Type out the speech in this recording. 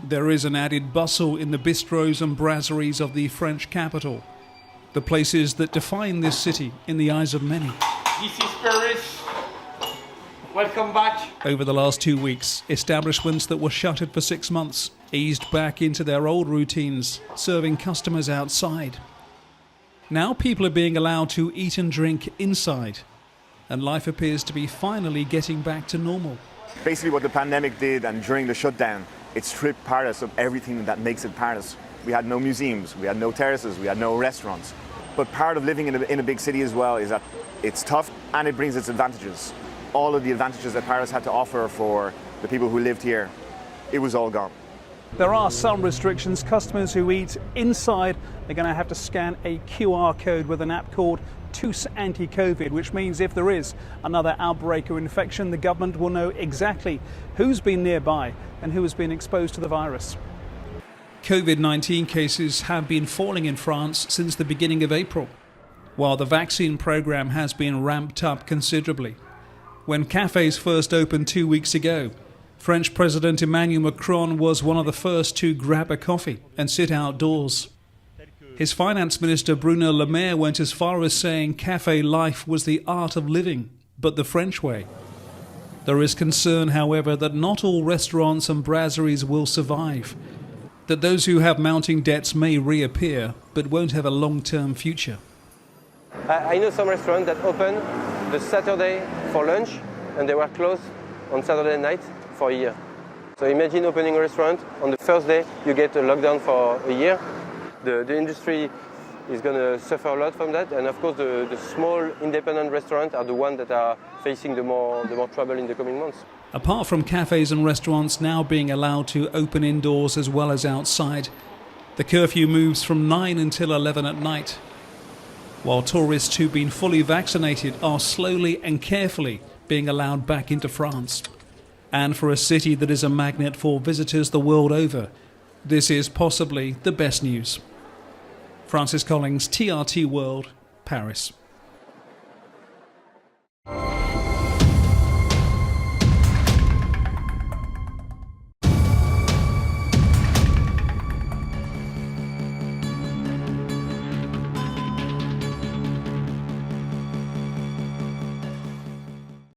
There is an added bustle in the bistros and brasseries of the French capital, the places that define this city in the eyes of many. This is Paris. Welcome back. Over the last 2 weeks, establishments that were shuttered for 6 months eased back into their old routines, serving customers outside. Now people are being allowed to eat and drink inside, and life appears to be finally getting back to normal. Basically what the pandemic did, and during the shutdown, it stripped Paris of everything that makes it Paris. We had no museums, we had no terraces, we had no restaurants. But part of living in a big city as well is that it's tough and it brings its advantages. All of the advantages that Paris had to offer for the people who lived here, it was all gone. There are some restrictions. Customers who eat inside are going to have to scan a QR code with an app called Tous Anti-Covid, which means if there is another outbreak or infection, the government will know exactly who's been nearby and who has been exposed to the virus. COVID-19 cases have been falling in France since the beginning of April, while the vaccine program has been ramped up considerably. When cafes first opened 2 weeks ago, French President Emmanuel Macron was one of the first to grab a coffee and sit outdoors. His finance minister Bruno Le Maire went as far as saying cafe life was the art of living, but the French way. There is concern, however, that not all restaurants and brasseries will survive, that those who have mounting debts may reappear, but won't have a long-term future. I know some restaurants that open the Saturday for lunch and they were closed on Saturday night for a year. So imagine opening a restaurant, on the first day you get a lockdown for a year. The industry is going to suffer a lot from that, and of course the small independent restaurants are the ones that are facing the more trouble in the coming months. Apart from cafes and restaurants now being allowed to open indoors as well as outside, the curfew moves from 9 until 11 at night, while tourists who've been fully vaccinated are slowly and carefully being allowed back into France. And for a city that is a magnet for visitors the world over, this is possibly the best news. Francis Collings, TRT World, Paris.